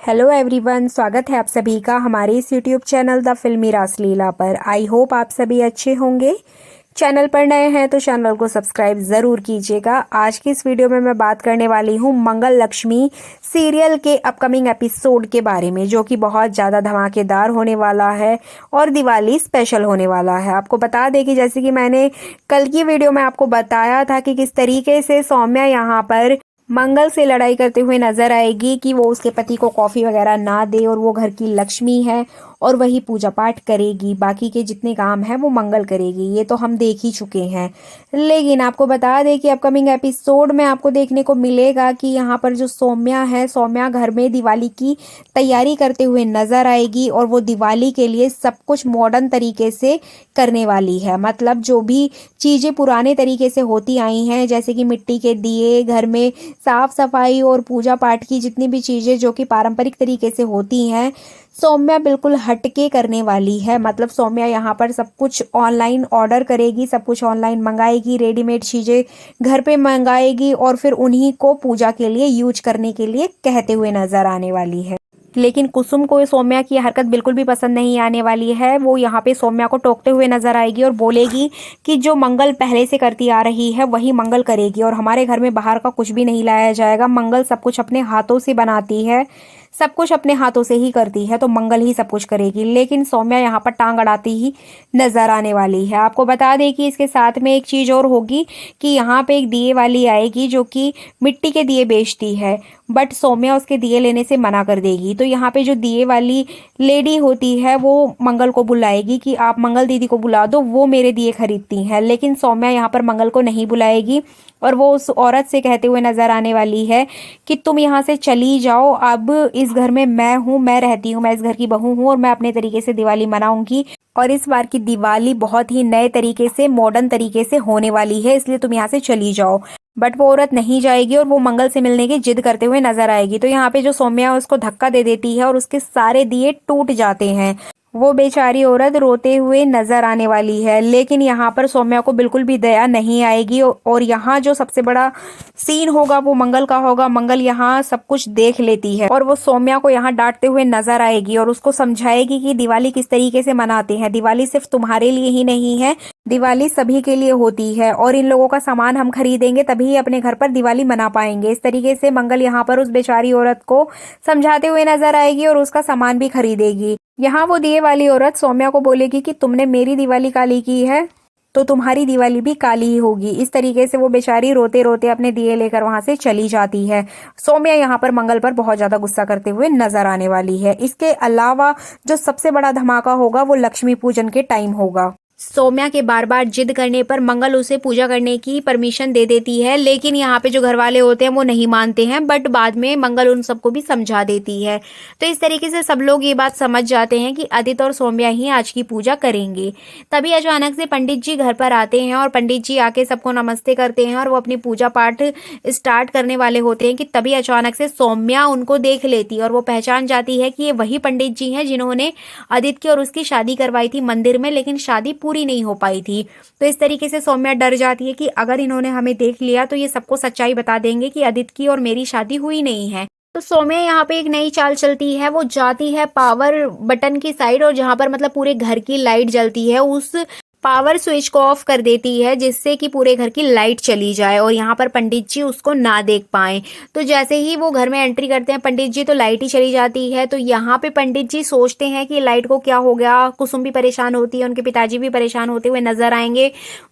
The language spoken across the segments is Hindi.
हेलो एवरीवन, स्वागत है आप सभी का हमारे इस यूट्यूब चैनल द फिल्मी रासलीला पर। आई होप आप सभी अच्छे होंगे। चैनल पर नए हैं तो चैनल को सब्सक्राइब ज़रूर कीजिएगा। आज की इस वीडियो में मैं बात करने वाली हूँ मंगल लक्ष्मी सीरियल के अपकमिंग एपिसोड के बारे में, जो कि बहुत ज़्यादा धमाकेदार होने वाला है और दिवाली स्पेशल होने वाला है। आपको बता दें कि जैसे कि मैंने कल की वीडियो में आपको बताया था कि किस तरीके से सौम्या यहाँ पर मंगल से लड़ाई करते हुए नजर आएगी कि वो उसके पति को कॉफी वगैरह ना दे और वो घर की लक्ष्मी है और वही पूजा पाठ करेगी, बाकी के जितने काम हैं वो मंगल करेगी। ये तो हम देख ही चुके हैं। लेकिन आपको बता दें कि अपकमिंग एपिसोड में आपको देखने को मिलेगा कि यहाँ पर जो सौम्या है, सौम्या घर में दिवाली की तैयारी करते हुए नजर आएगी और वो दिवाली के लिए सब कुछ मॉडर्न तरीके से करने वाली है। मतलब जो भी चीज़ें पुराने तरीके से होती आई हैं, जैसे कि मिट्टी के दिए, घर में साफ सफाई और पूजा पाठ की जितनी भी चीज़ें जो कि पारंपरिक तरीके से होती हैं, सौम्या बिल्कुल हटके करने वाली है। मतलब सौम्या यहाँ पर सब कुछ ऑनलाइन ऑर्डर करेगी, सब कुछ ऑनलाइन मंगाएगी, रेडीमेड चीज़ें घर पे मंगाएगी और फिर उन्हीं को पूजा के लिए यूज करने के लिए कहते हुए नजर आने वाली है। लेकिन कुसुम को सौम्या की हरकत बिल्कुल भी पसंद नहीं आने वाली है। वो यहाँ पे सौम्या को टोकते हुए नजर आएगी और बोलेगी कि जो मंगल पहले से करती आ रही है वही मंगल करेगी और हमारे घर में बाहर का कुछ भी नहीं लाया जाएगा। मंगल सब कुछ अपने हाथों से बनाती है, सब कुछ अपने हाथों से ही करती है, तो मंगल ही सब कुछ करेगी। लेकिन सौम्या यहाँ पर टांग अड़ाती ही नजर आने वाली है। आपको बता दें कि इसके साथ में एक चीज़ और होगी कि यहाँ पे एक दिए वाली आएगी जो कि मिट्टी के दिए बेचती है, बट सौम्या उसके दिए लेने से मना कर देगी। तो यहाँ पे जो दिए वाली लेडी होती है वो मंगल को बुलाएगी कि आप मंगल दीदी को बुला दो, वो मेरे दिए खरीदती हैं। लेकिन सौम्या यहाँ पर मंगल को नहीं बुलाएगी और वो उस औरत से कहते हुए नजर आने वाली है कि तुम यहाँ से चली जाओ, अब इस घर में मैं हूँ, मैं रहती हूँ, मैं इस घर की बहू हूँ और मैं अपने तरीके से दिवाली मनाऊंगी और इस बार की दिवाली बहुत ही नए तरीके से, मॉडर्न तरीके से होने वाली है, इसलिए तुम यहाँ से चली जाओ। बट वो औरत नहीं जाएगी और वो मंगल से मिलने की जिद करते हुए नजर आएगी। तो यहाँ पे जो सौम्या है उसको धक्का दे देती है और उसके सारे दिए टूट जाते हैं। वो बेचारी औरत रोते हुए नजर आने वाली है। लेकिन यहाँ पर सौम्या को बिल्कुल भी दया नहीं आएगी और यहाँ जो सबसे बड़ा सीन होगा वो मंगल का होगा। मंगल यहाँ सब कुछ देख लेती है और वो सौम्या को यहाँ डांटते हुए नजर आएगी और उसको समझाएगी कि दिवाली किस तरीके से मनाते हैं। दिवाली सिर्फ तुम्हारे लिए ही नहीं है, दिवाली सभी के लिए होती है और इन लोगों का सामान हम खरीदेंगे तभी अपने घर पर दिवाली मना पाएंगे। इस तरीके से मंगल यहाँ पर उस बेचारी औरत को समझाते हुए नजर आएगी और उसका सामान भी खरीदेगी। यहाँ वो दिए वाली औरत सौम्या को बोलेगी कि तुमने मेरी दिवाली काली की है तो तुम्हारी दिवाली भी काली ही होगी। इस तरीके से वो बेचारी रोते रोते अपने दिए लेकर वहां से चली जाती है। सौम्या यहाँ पर मंगल पर बहुत ज्यादा गुस्सा करते हुए नजर आने वाली है। इसके अलावा जो सबसे बड़ा धमाका होगा वो लक्ष्मी पूजन के टाइम होगा। सौम्या के बार बार जिद करने पर मंगल उसे पूजा करने की परमिशन दे देती है, लेकिन यहाँ पे जो घर वाले होते हैं वो नहीं मानते हैं, बट बाद में मंगल उन सबको भी समझा देती है। तो इस तरीके से सब लोग ये बात समझ जाते हैं कि आदित्य और सौम्या ही आज की पूजा करेंगे। तभी अचानक से पंडित जी घर पर आते हैं और पंडित जी आके सबको नमस्ते करते हैं और वो अपनी पूजा पाठ स्टार्ट करने वाले होते हैं कि तभी अचानक से सौम्या उनको देख लेती है और वो पहचान जाती है कि ये वही पंडित जी हैं जिन्होंने आदित्य की और उसकी शादी करवाई थी मंदिर में, लेकिन शादी पूरी नहीं हो पाई थी। तो इस तरीके से सौम्या डर जाती है कि अगर इन्होंने हमें देख लिया तो ये सबको सच्चाई बता देंगे कि आदित्य की और मेरी शादी हुई नहीं है। तो सौम्या यहाँ पे एक नई चाल चलती है। वो जाती है पावर बटन की साइड और जहां पर मतलब पूरे घर की लाइट जलती है उस पावर स्विच को ऑफ कर देती है, जिससे कि पूरे घर की लाइट चली जाए और यहाँ पर पंडित जी उसको ना देख पाए। तो जैसे ही वो घर में एंट्री करते हैं पंडित जी तो लाइट ही चली जाती है। तो यहाँ पे पंडित जी सोचते हैं कि लाइट को क्या हो गया। कुसुम भी परेशान होती है, उनके पिताजी भी परेशान होते हुए नजर आएंगे।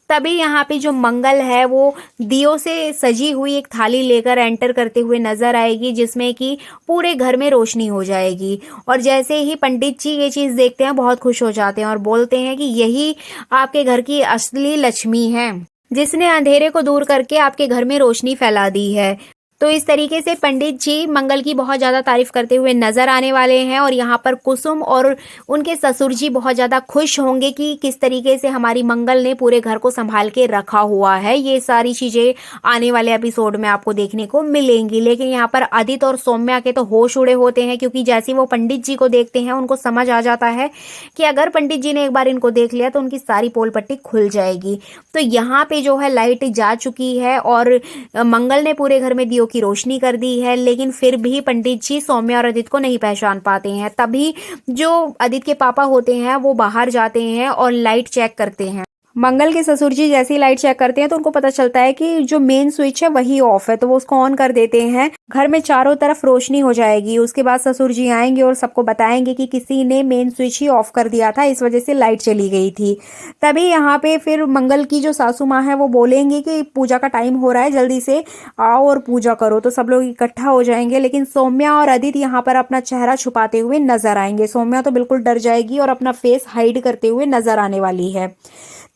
तभी यहाँ पे जो मंगल है वो दियों से सजी हुई एक थाली लेकर एंटर करते हुए नजर आएगी, जिसमें कि पूरे घर में रोशनी हो जाएगी। और जैसे ही पंडित जी ये चीज देखते हैं बहुत खुश हो जाते हैं और बोलते हैं कि यही आपके घर की असली लक्ष्मी है, जिसने अंधेरे को दूर करके आपके घर में रोशनी फैला दी है। तो इस तरीके से पंडित जी मंगल की बहुत ज़्यादा तारीफ करते हुए नजर आने वाले हैं और यहाँ पर कुसुम और उनके ससुर जी बहुत ज़्यादा खुश होंगे कि किस तरीके से हमारी मंगल ने पूरे घर को संभाल के रखा हुआ है। ये सारी चीज़ें आने वाले एपिसोड में आपको देखने को मिलेंगी। लेकिन यहाँ पर आदित्य और सौम्या के तो होश उड़े होते हैं, क्योंकि जैसे वो पंडित जी को देखते हैं उनको समझ आ जाता है कि अगर पंडित जी ने एक बार इनको देख लिया तो उनकी सारी पोल पट्टी खुल जाएगी। तो यहाँ पे जो है लाइट जा चुकी है और मंगल ने पूरे घर में दियो की रोशनी कर दी है, लेकिन फिर भी पंडित जी सौम्या और आदित्य को नहीं पहचान पाते हैं। तभी जो आदित्य के पापा होते हैं वो बाहर जाते हैं और लाइट चेक करते हैं। मंगल के ससुर जी जैसी लाइट चेक करते हैं तो उनको पता चलता है कि जो मेन स्विच है वही ऑफ है, तो वो उसको ऑन कर देते हैं। घर में चारों तरफ रोशनी हो जाएगी। उसके बाद ससुर जी आएंगे और सबको बताएंगे कि किसी ने मेन स्विच ही ऑफ कर दिया था, इस वजह से लाइट चली गई थी। तभी यहाँ पे फिर मंगल की जो सासू माँ है वो बोलेंगी कि पूजा का टाइम हो रहा है, जल्दी से आओ और पूजा करो। तो सब लोग इकट्ठा हो जाएंगे, लेकिन सौम्या और आदित्य यहाँ पर अपना चेहरा छुपाते हुए नजर आएंगे। सौम्या तो बिल्कुल डर जाएगी और अपना फेस हाइड करते हुए नजर आने वाली है।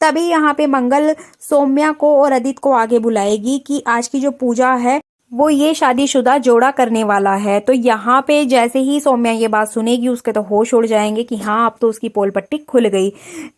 तभी यहाँ पे मंगल सौम्या को और आदित्य को आगे बुलाएगी कि आज की जो पूजा है वो ये शादीशुदा जोड़ा करने वाला है। तो यहाँ पे जैसे ही सौम्या ये बात सुनेगी उसके तो होश उड़ जाएंगे कि हाँ, अब तो उसकी पोल पट्टी खुल गई।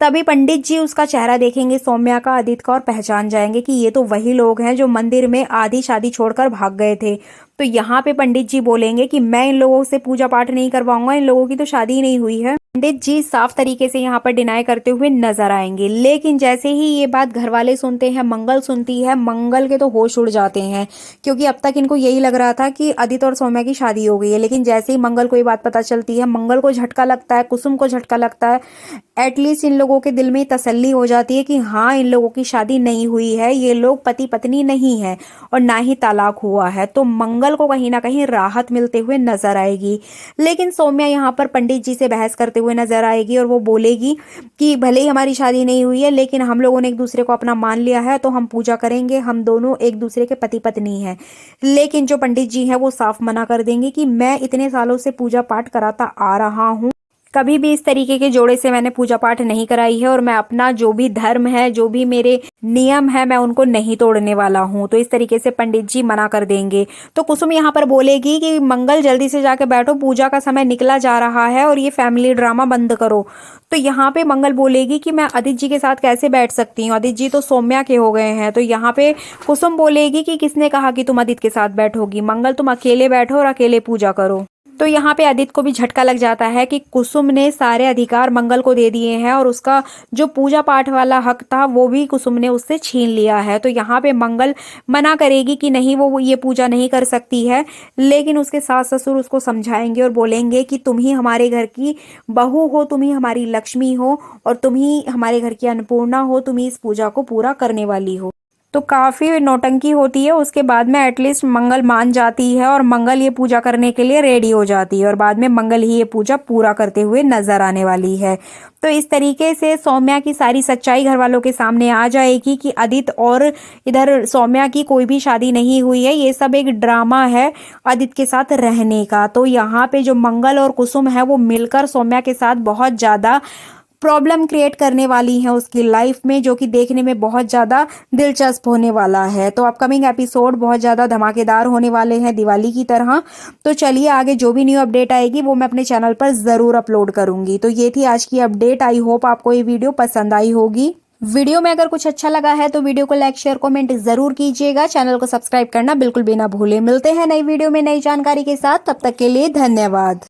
तभी पंडित जी उसका चेहरा देखेंगे, सौम्या का, आदित्य का, और पहचान जाएंगे कि ये तो वही लोग हैं जो मंदिर में आधी शादी छोड़कर भाग गए थे। तो यहाँ पे पंडित जी बोलेंगे कि मैं इन लोगों से पूजा पाठ नहीं करवाऊंगा, इन लोगों की तो शादी ही नहीं हुई है। पंडित जी साफ तरीके से यहाँ पर डिनाई करते हुए नजर आएंगे। लेकिन जैसे ही ये बात घर वाले सुनते हैं, मंगल सुनती है, मंगल के तो होश उड़ जाते हैं, क्योंकि अब तक इनको यही लग रहा था कि आदित्य और सौम्या की शादी हो गई है। लेकिन जैसे ही मंगल को ये बात पता चलती है, मंगल को झटका लगता है, कुसुम को झटका लगता है। एटलीस्ट इन लोगों के दिल में तसल्ली हो जाती है कि हाँ, इन लोगों की शादी नहीं हुई है, ये लोग पति पत्नी नहीं है और ना ही तलाक हुआ है। तो मंगल को कहीं ना कहीं राहत मिलते हुए नजर आएगी। लेकिन सौम्या यहाँ पर पंडित जी से बहस करते हुए नजर आएगी और वो बोलेगी कि भले ही हमारी शादी नहीं हुई है, लेकिन हम लोगों ने एक दूसरे को अपना मान लिया है, तो हम पूजा करेंगे, हम दोनों एक दूसरे के पति पत्नी हैं। लेकिन जो पंडित जी हैं वो साफ मना कर देंगे कि मैं इतने सालों से पूजा पाठ कराता आ रहा हूँ, कभी भी इस तरीके के जोड़े से मैंने पूजा पाठ नहीं कराई है, और मैं अपना जो भी धर्म है, जो भी मेरे नियम है, मैं उनको नहीं तोड़ने वाला हूँ। तो इस तरीके से पंडित जी मना कर देंगे। तो कुसुम यहाँ पर बोलेगी कि मंगल जल्दी से जाके बैठो, पूजा का समय निकला जा रहा है और ये फैमिली ड्रामा बंद करो। तो यहाँ पे मंगल बोलेगी कि मैं आदित्य जी के साथ कैसे बैठ सकती हूँ, आदित्य जी तो सौम्या के हो गए हैं। तो यहाँ पे कुसुम बोलेगी कि किसने कहा कि तुम आदित्य के साथ बैठोगी, मंगल तुम अकेले बैठो और अकेले पूजा करो। तो यहाँ पे आदित्य को भी झटका लग जाता है कि कुसुम ने सारे अधिकार मंगल को दे दिए हैं और उसका जो पूजा पाठ वाला हक था वो भी कुसुम ने उससे छीन लिया है। तो यहाँ पे मंगल मना करेगी कि नहीं, वो ये पूजा नहीं कर सकती है। लेकिन उसके सास ससुर उसको समझाएंगे और बोलेंगे कि तुम ही हमारे घर की बहू हो, तुम ही हमारी लक्ष्मी हो और तुम ही हमारे घर की अन्नपूर्णा हो, तुम ही इस पूजा को पूरा करने वाली हो। तो काफी नौटंकी होती है। उसके बाद में एटलीस्ट मंगल मान जाती है और मंगल ये पूजा करने के लिए रेडी हो जाती है और बाद में मंगल ही ये पूजा पूरा करते हुए नजर आने वाली है। तो इस तरीके से सौम्या की सारी सच्चाई घर वालों के सामने आ जाएगी कि आदित्य और इधर सौम्या की कोई भी शादी नहीं हुई है, ये सब एक ड्रामा है आदित्य के साथ रहने का। तो यहाँ पे जो मंगल और कुसुम है वो मिलकर सौम्या के साथ बहुत ज्यादा प्रॉब्लम क्रिएट करने वाली हैं उसकी लाइफ में, जो कि देखने में बहुत ज़्यादा दिलचस्प होने वाला है। तो अपकमिंग एपिसोड बहुत ज़्यादा धमाकेदार होने वाले हैं दिवाली की तरह। तो चलिए आगे जो भी न्यू अपडेट आएगी वो मैं अपने चैनल पर ज़रूर अपलोड करूंगी। तो ये थी आज की अपडेट। आई होप आपको ये वीडियो पसंद आई होगी। वीडियो में अगर कुछ अच्छा लगा है तो वीडियो को लाइक शेयर कमेंट जरूर कीजिएगा। चैनल को सब्सक्राइब करना बिल्कुल भी ना भूलें। मिलते हैं नई वीडियो में नई जानकारी के साथ, तब तक के लिए धन्यवाद।